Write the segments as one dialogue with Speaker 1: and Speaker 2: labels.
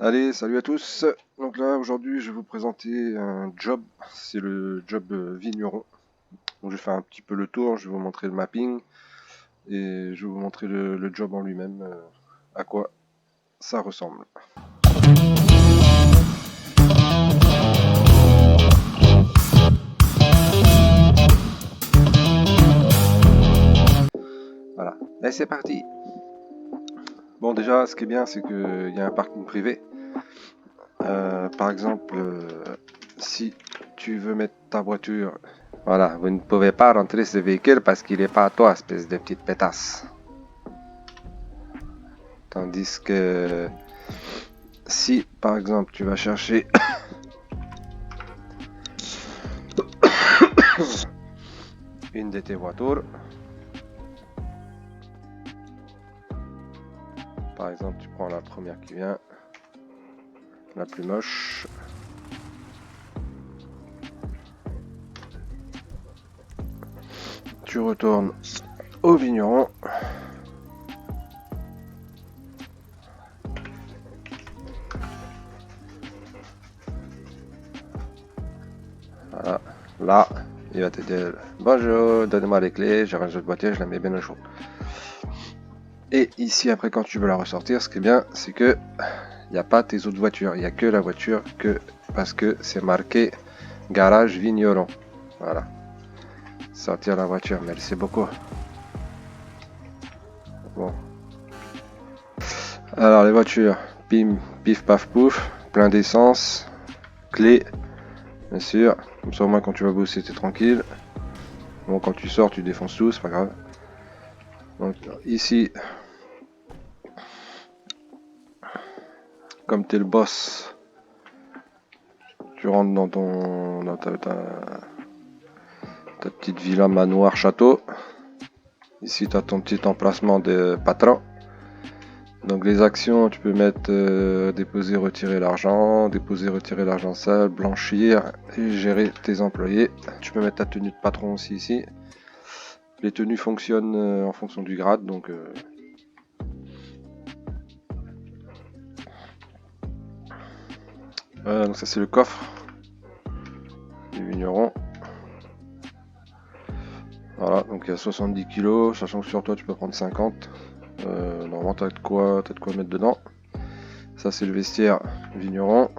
Speaker 1: Allez, salut à tous. Donc là, aujourd'hui, je vais vous présenter un job. C'est le job vigneron. Donc, je vais faire un petit peu le tour. Je vais vous montrer le mapping et je vais vous montrer le job en lui-même, à quoi ça ressemble. Voilà. Allez, c'est parti. Bon, déjà, ce qui est bien, c'est qu'il y a un parking privé. Par exemple, si tu veux mettre ta voiture, voilà, vous ne pouvez pas rentrer ce véhicule parce qu'il n'est pas à toi, espèce de petite pétasse. Tandis que si, par exemple, tu vas chercher une de tes voitures, par exemple, tu prends la première qui vient, la plus moche. Tu retournes au vigneron. Voilà. Là, il va te dire bonjour, donnez-moi les clés, j'ai rangé votre voiture, je la mets bien au chaud. Et ici, après, quand tu veux la ressortir, ce qui est bien, c'est que il n'y a pas tes autres voitures, il n'y a que la voiture parce que c'est marqué garage vigneron. Voilà. Sortir la voiture, merci beaucoup. Bon. Alors les voitures, pim, pif, paf, pouf, plein d'essence, clé, bien sûr. Comme ça au moins quand tu vas bosser t'es tranquille. Bon, quand tu sors tu défonces tout, c'est pas grave. Donc ici, comme t'es le boss, tu rentres dans ta petite villa manoir château. Ici tu as ton petit emplacement de patron. Donc les actions, tu peux mettre déposer, retirer l'argent sale, blanchir et gérer tes employés. Tu peux mettre ta tenue de patron aussi ici. Les tenues fonctionnent en fonction du grade, donc donc ça c'est le coffre du vigneron. Voilà, donc il y a 70 kg, sachant que sur toi tu peux prendre 50. Normalement t'as de quoi mettre dedans. Ça c'est le vestiaire vigneron.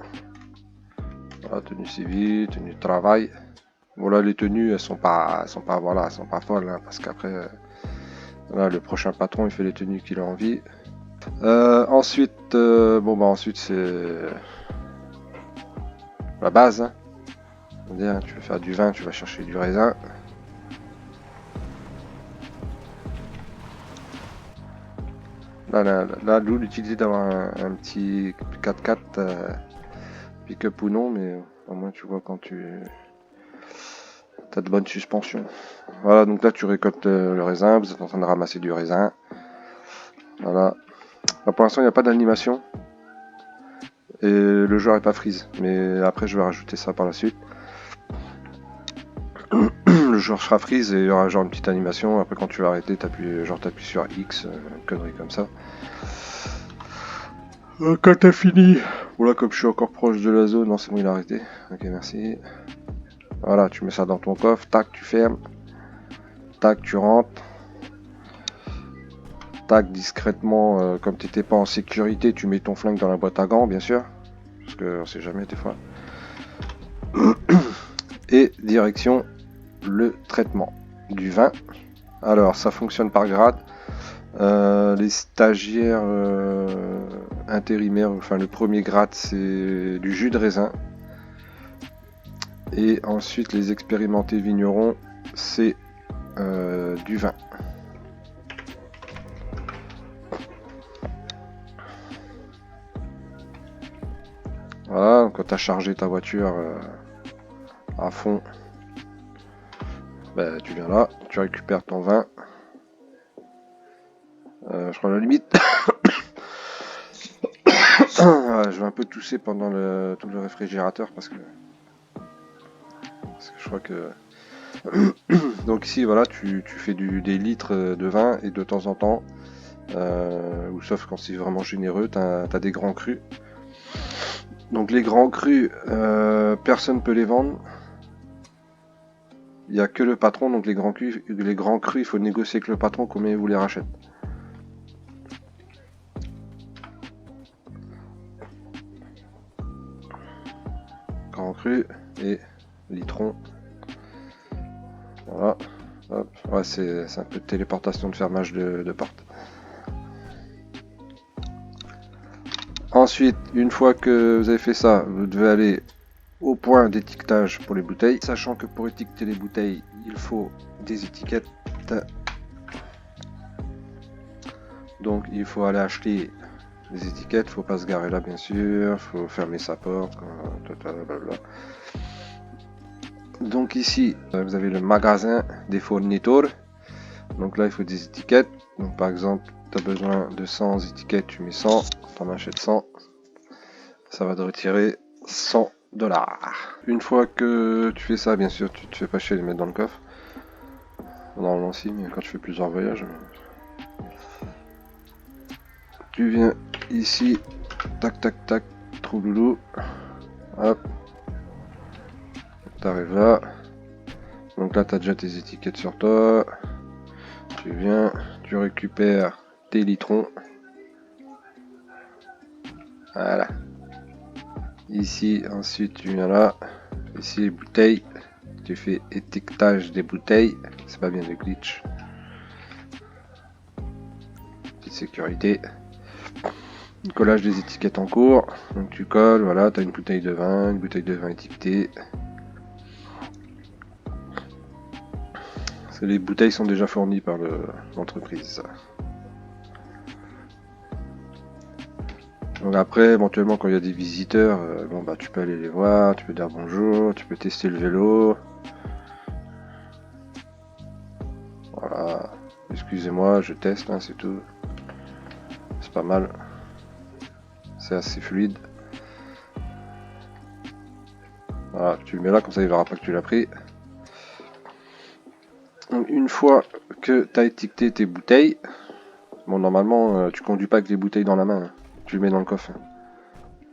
Speaker 1: Voilà, tenue civile, tenue de travail. Bon là les tenues elles sont pas folles hein, parce qu'après voilà, le prochain patron il fait les tenues qu'il a envie. Ensuite ensuite c'est la base. Hein. C'est-à-dire, tu veux faire du vin, tu vas chercher du raisin. Là Lou l'utilité d'avoir un petit 4x4 pick-up ou non, mais au moins tu vois quand tu as de bonnes suspensions. Voilà, donc là tu récoltes le raisin, vous êtes en train de ramasser du raisin. Voilà. Là, pour l'instant il n'y a pas d'animation. Et le joueur n'est pas freeze, mais après je vais rajouter ça par la suite. Le joueur sera freeze et il y aura genre une petite animation. Après quand tu vas arrêter, t'appuies sur X, connerie comme ça. Quand t'as fini. Voilà, comme je suis encore proche de la zone, non c'est bon il a arrêté. Ok merci. Voilà, tu mets ça dans ton coffre, tac tu fermes. Tac tu rentres. Tac discrètement, comme t'étais pas en sécurité, tu mets ton flingue dans la boîte à gants bien sûr. Parce que on sait jamais des fois. Et direction le traitement du vin. Alors ça fonctionne par grade. Les stagiaires intérimaires, enfin le premier grade c'est du jus de raisin. Et ensuite les expérimentés vignerons c'est du vin. Voilà, quand tu as chargé ta voiture à fond, ben, tu viens là, tu récupères ton vin. Je prends la limite. Je vais un peu tousser pendant tout le réfrigérateur parce que je crois que... Donc ici, voilà, tu fais des litres de vin et de temps en temps, ou sauf quand c'est vraiment généreux, tu as des grands crus. Donc les grands crus, personne peut les vendre. Il n'y a que le patron, donc les grands crus, il faut négocier avec le patron combien il vous les rachète. Grand cru et litron. Voilà. Hop. Ouais, c'est un peu de téléportation de fermage de porte. Ensuite, une fois que vous avez fait ça, vous devez aller au point d'étiquetage pour les bouteilles, sachant que pour étiqueter les bouteilles, il faut des étiquettes. Donc il faut aller acheter des étiquettes, faut pas se garer là bien sûr, faut fermer sa porte, blablabla. Donc ici, vous avez le magasin des fournitures. Donc là, il faut des étiquettes. Donc par exemple, tu as besoin de 100 étiquettes, tu mets 100, tu en achètes 100. Ça va te retirer 100 $. Une fois que tu fais ça, bien sûr, tu te fais pas chier à les mettre dans le coffre. Normalement si, mais quand tu fais plusieurs voyages. Tu viens ici, tac tac tac, trou loulou. Hop. T'arrives là. Donc là, tu as déjà tes étiquettes sur toi. Tu viens, tu récupères tes litrons. Voilà. Ici, ensuite, tu viens là. Ici, les bouteilles. Tu fais étiquetage des bouteilles. C'est pas bien de glitch. Petite sécurité. Collage des étiquettes en cours. Donc tu colles, voilà, tu as une bouteille de vin étiquetée. Les bouteilles sont déjà fournies par l'entreprise. Donc après, éventuellement, quand il y a des visiteurs, bon bah tu peux aller les voir, tu peux dire bonjour, tu peux tester le vélo. Voilà. Excusez-moi, je teste, hein, c'est tout. C'est pas mal. C'est assez fluide. Voilà, tu le mets là, comme ça il verra pas que tu l'as pris. Donc, une fois que tu as étiqueté tes bouteilles, bon normalement tu conduis pas avec les bouteilles dans la main, hein. Tu le mets dans le coffre.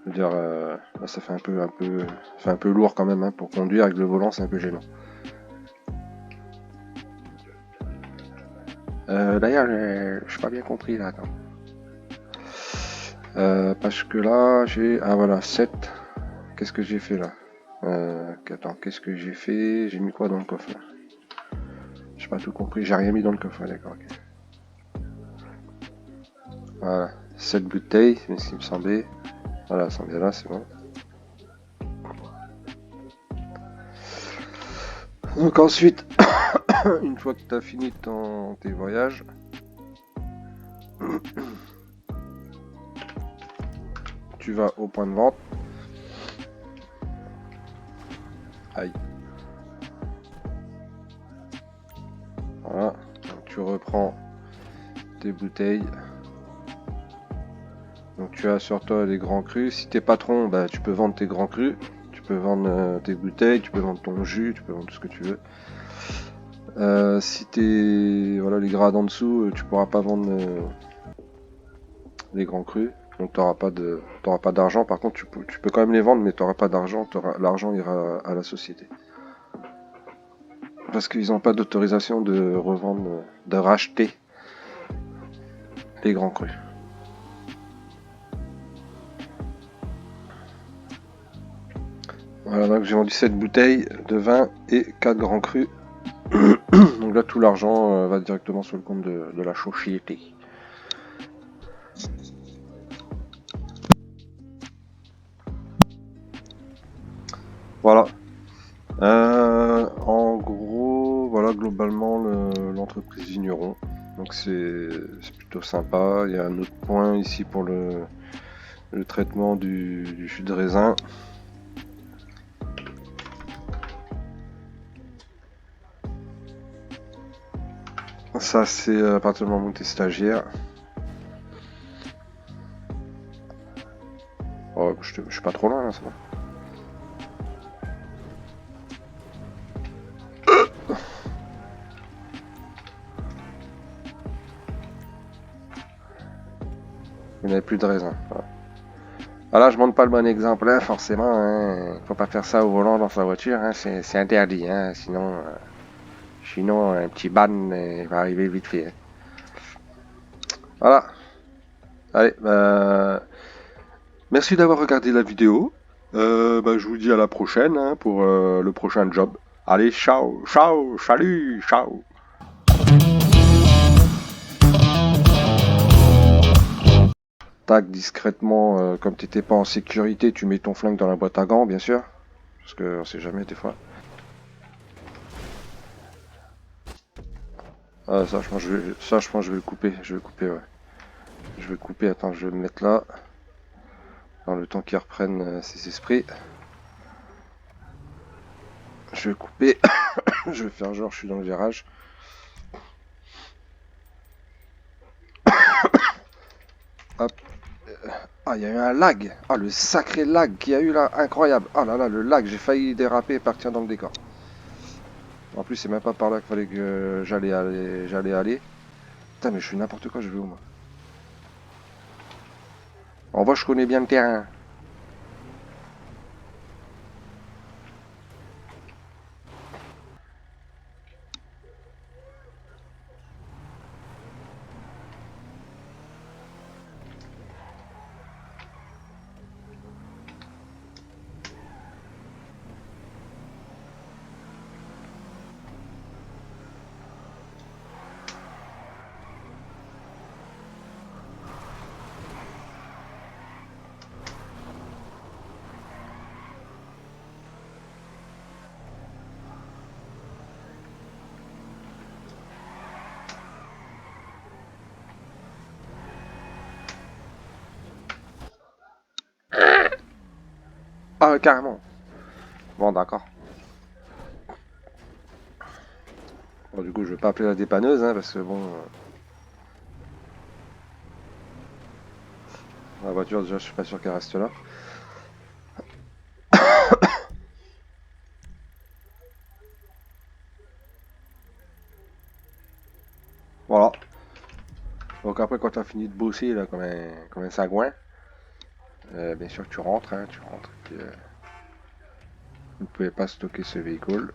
Speaker 1: Je veux dire, là ça fait un peu lourd quand même, hein, pour conduire avec le volant, c'est un peu gênant. D'ailleurs, je pas bien compris là. Attends. Parce que là, j'ai... Ah voilà, 7. Qu'est-ce que j'ai fait là? Attends, qu'est-ce que j'ai fait? J'ai mis quoi dans le coffre là? J'ai pas tout compris, j'ai rien mis dans le coffre, d'accord. Okay. Voilà, 7 bouteilles, c'est ce qui me semblait. Voilà, elles sont bien là, c'est bon. Donc ensuite, une fois que tu as fini tes voyages, tu vas au point de vente. Aïe. Voilà, donc tu reprends tes bouteilles. Donc tu as sur toi les grands crus. Si t'es patron, bah, tu peux vendre tes grands crus. Tu peux vendre tes bouteilles, tu peux vendre ton jus, tu peux vendre tout ce que tu veux. Si t'es voilà, les grades en dessous, tu pourras pas vendre les grands crus. Donc t'auras pas d'argent. Par contre, tu peux quand même les vendre, mais t'auras pas d'argent. L'argent ira à la société. Parce qu'ils n'ont pas d'autorisation de revendre, de racheter les grands crus. Voilà, donc j'ai vendu 7 bouteilles de vin et 4 grands crus. Donc là, tout l'argent va directement sur le compte de la société. Voilà. En gros, voilà globalement l'entreprise Vigneron. Donc c'est plutôt sympa. Il y a un autre point ici pour le traitement du jus de raisin. Ça c'est à partir du moment où tu es stagiaire. Oh, je suis pas trop loin là, ça va. Vous n'avez plus de raisin. Voilà. Voilà, je montre pas le bon exemple, hein, forcément. Hein. Faut pas faire ça au volant dans sa voiture, hein, c'est interdit. Hein, sinon, un petit ban va arriver vite fait. Hein. Voilà. Allez, merci d'avoir regardé la vidéo. Je vous dis à la prochaine hein, pour le prochain job. Allez, ciao, ciao, salut, ciao. Tac, discrètement, comme t'étais pas en sécurité, tu mets ton flingue dans la boîte à gants, bien sûr. Parce que on sait jamais des fois. Ah, ça, je pense que je vais le couper. Je vais le couper, ouais. Je vais le couper, attends, je vais me mettre là. Dans le temps qu'il reprenne ses esprits. Je vais couper. Je vais faire genre, je suis dans le virage. Hop. Ah, il y a eu un lag. Ah, le sacré lag qu'il y a eu là. Incroyable. Ah là là, le lag. J'ai failli déraper et partir dans le décor. En plus, c'est même pas par là qu'il fallait que j'allais aller. Putain, mais je fais n'importe quoi, je vais où moi? En vrai, je connais bien le terrain. Ah, carrément. Bon, d'accord. Bon, du coup, je vais pas appeler la dépanneuse, hein, parce que bon... la voiture, déjà, je suis pas sûr qu'elle reste là. Voilà. Donc après, quand tu as fini de bosser, là, comme un sagouin, bien sûr que tu rentres, hein, tu rentres. Puis, vous ne pouvez pas stocker ce véhicule.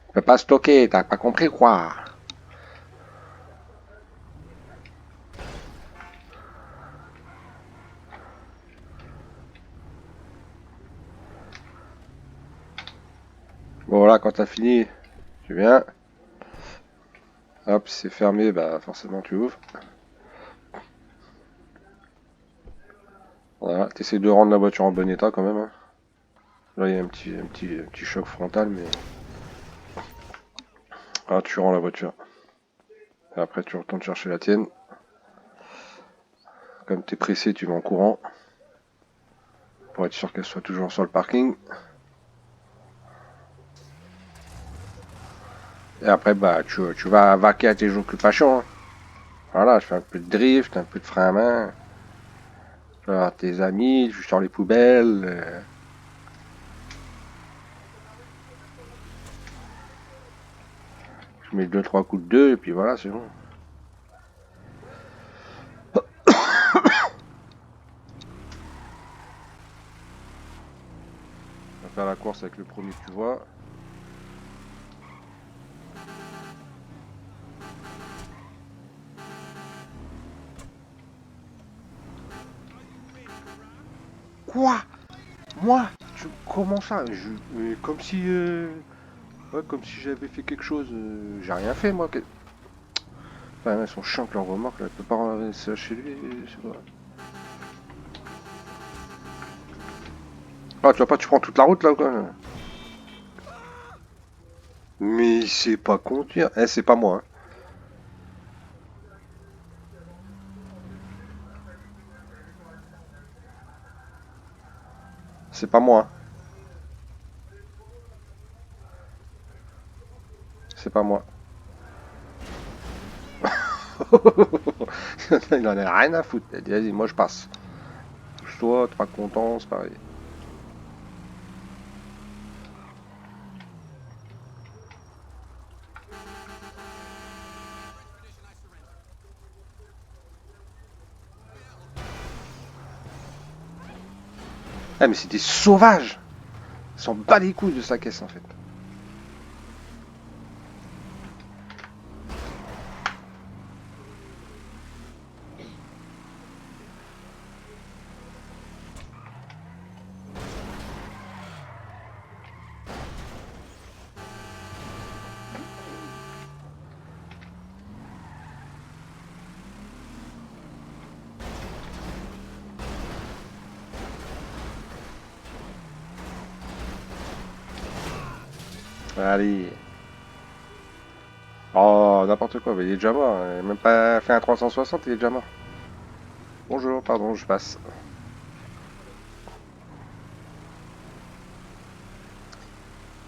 Speaker 1: Tu peux pas stocker, t'as pas compris quoi? Bon, là, quand t'as fini, tu viens. Hop, c'est fermé, bah forcément tu ouvres. Voilà, t'essaies de rendre la voiture en bon état quand même. Hein. Là, il y a un petit choc frontal, mais... Ah, tu rends la voiture. Et après, tu retournes chercher la tienne. Comme t'es pressé, tu vas en courant. Pour être sûr qu'elle soit toujours sur le parking. Et après, bah, tu vas vaquer à tes occupations. Hein. Voilà, je fais un peu de drift, un peu de frein à main. Tu vas voir tes amis, tu sors les poubelles. Je mets 2-3 coups de deux, et puis voilà, c'est bon. On va faire la course avec le premier que tu vois. Quoi? Moi? Comment ça? Comme si... Ouais, comme si j'avais fait quelque chose. J'ai rien fait, moi. Enfin, ils sont chiants que leur remorque, là. Elle peut pas ramener ça chez lui, je sais pas. Ah, tu vois pas, tu prends toute la route, là, ou quoi? Mais c'est pas conduire. Eh, c'est pas moi, hein. C'est pas moi. Hein. C'est pas moi. Il en a rien à foutre. Il dit, vas-y, moi, je passe. Toi, t'es pas content, c'est pareil. Ah mais c'est des sauvages. Ils s'en bat les couilles de sa caisse en fait. Allez. Oh, n'importe quoi, mais il est déjà mort. Il a même pas fait un 360, il est déjà mort. Bonjour, pardon, je passe.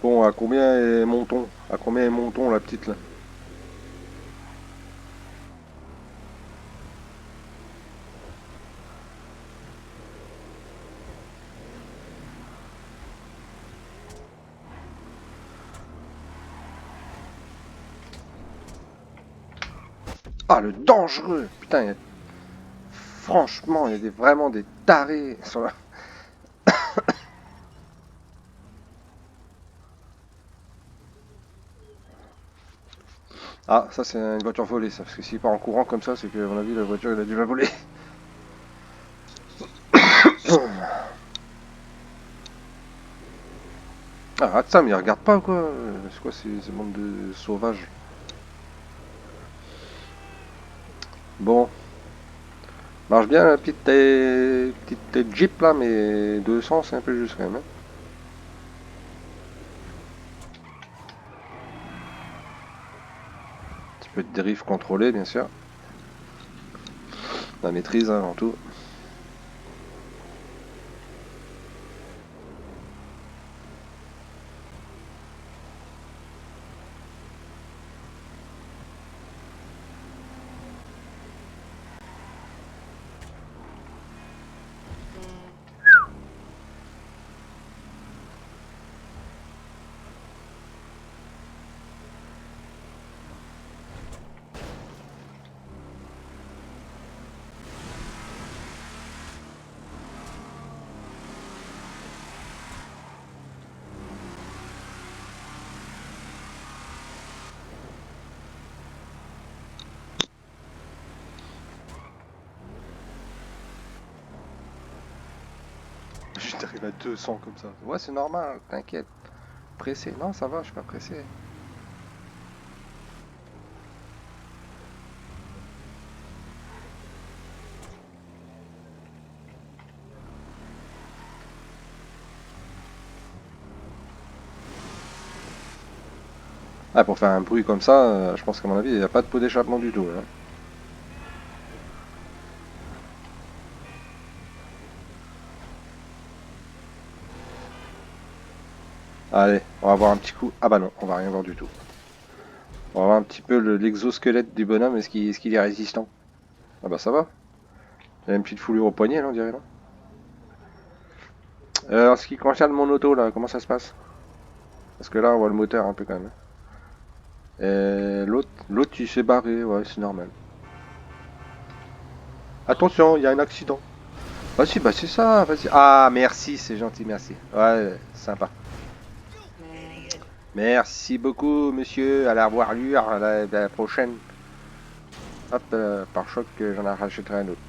Speaker 1: Bon, à combien est mon ton? À combien est mon ton, la petite là? Ah, le dangereux! Putain, franchement, il y a vraiment des tarés sur la... Ah, ça c'est une voiture volée, ça. Parce que s'il part en courant comme ça, c'est que, à mon avis, la voiture, il a dû la voler. Ah, ça, mais il regarde pas, quoi. C'est quoi ces bandes de sauvages? Bon. Marche bien la petite Jeep là, mais 200 c'est un peu juste quand même. Hein. Un petit peu de drift contrôlé, bien sûr. La maîtrise avant tout. J'arrive à 200 comme ça. Ouais, c'est normal, t'inquiète. Pressé. Non, ça va, je suis pas pressé. Ah, pour faire un bruit comme ça, je pense qu'à mon avis, il n'y a pas de pot d'échappement du tout. Hein. Allez, on va voir un petit coup. Ah bah non, on va rien voir du tout. On va voir un petit peu l'exosquelette du bonhomme. Est-ce qu'il est résistant? Ah bah ça va. Il y a une petite foulure au poignet, là, on dirait, non? En ce qui concerne mon auto, là, comment ça se passe? Parce que là, on voit le moteur un peu quand même. Et l'autre, il s'est barré, ouais, c'est normal. Attention, il y a un accident. Vas-y, bah c'est ça, vas-y. Ah, merci, c'est gentil, merci. Ouais, sympa. Merci beaucoup, monsieur. À la revoirure, à la prochaine. Hop, par choc, j'en rachèterai un autre.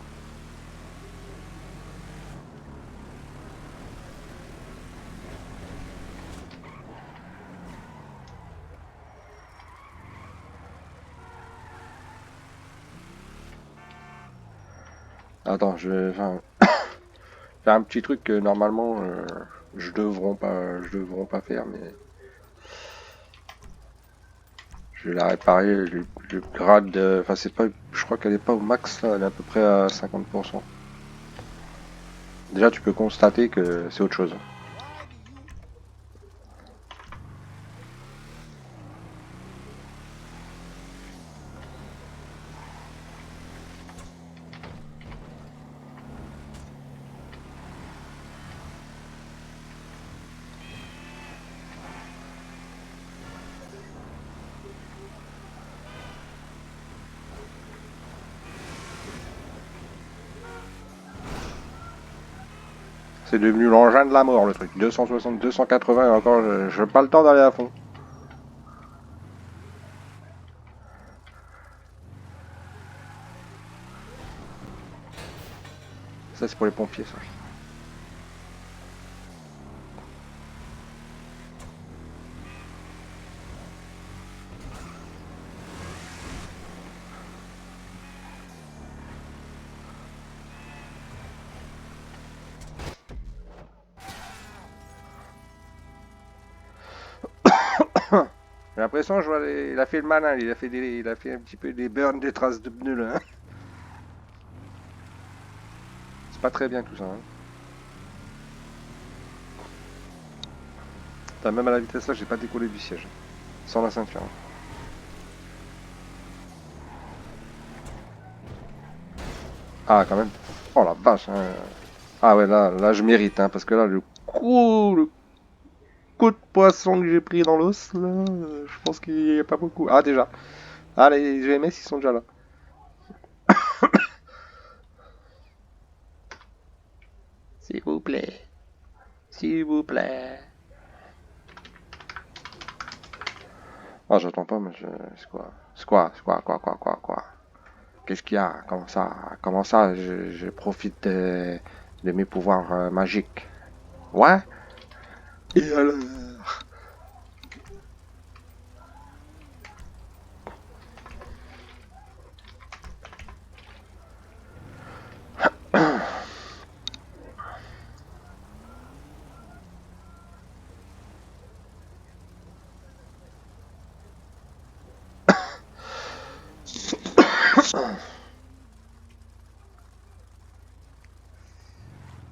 Speaker 1: Attends, je vais faire un petit truc que normalement je devront pas faire, mais je vais la réparer. Le grade, enfin c'est pas, je crois qu'elle est pas au max là, elle est à peu près à 50%. Déjà, tu peux constater que c'est autre chose. C'est devenu l'engin de la mort le truc. 260, 280 et encore, j'ai pas le temps d'aller à fond. Ça c'est pour les pompiers ça. J'ai l'impression, il a fait le malin, il a fait un petit peu des burns, des traces de pneus là. Hein. C'est pas très bien tout ça. Hein. Putain, même à la vitesse là, j'ai pas décollé du siège. Sans la ceinture. Ah quand même. Oh la vache. Hein. Ah ouais là je mérite hein, parce que là le coup de poisson que j'ai pris dans l'os là, je pense qu'il n'y a pas beaucoup. Ah déjà. Ah les GMS ils sont déjà là. S'il vous plaît. S'il vous plaît. Ah j'attends pas mais c'est quoi? C'est quoi? Qu'est-ce qu'il y a? Comment ça je profite de mes pouvoirs magiques? Ouais? Et alors?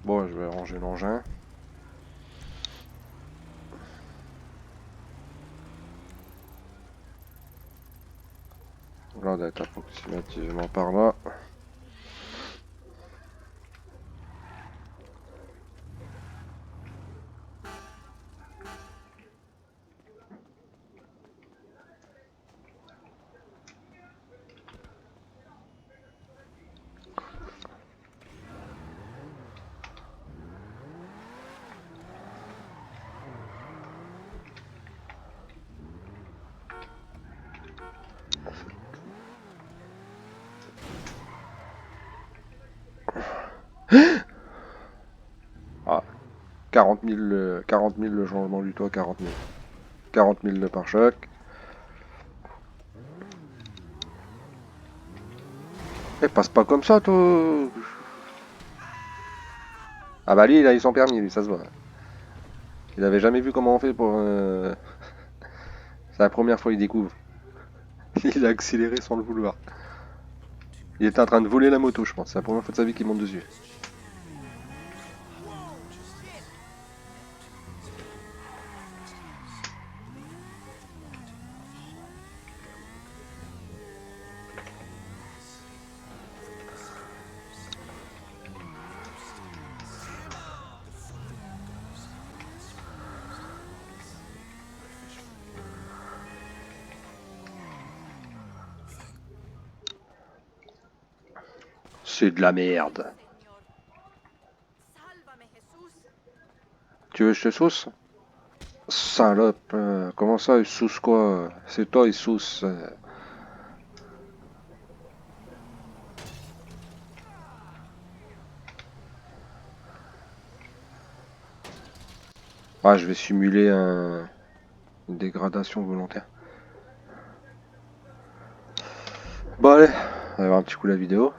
Speaker 1: Bon, je vais ranger l'engin. Là, on doit être approximativement par là. Ah, 40 000, 40 000 le changement du toit, 40 000. 40 000 le pare-choc. Eh, passe pas comme ça, toi. Ah bah lui, il a eu son permis, lui, ça se voit. Il avait jamais vu comment on fait pour... C'est la première fois qu'il découvre. Il a accéléré sans le vouloir. Il était en train de voler la moto, je pense. C'est la première fois de sa vie qu'il monte dessus. C'est de la merde. Tu veux que je te sauce? Salope, comment ça, il sauce quoi? C'est toi, il sauce. Ah, je vais simuler une dégradation volontaire. Bon allez, on va voir un petit coup la vidéo.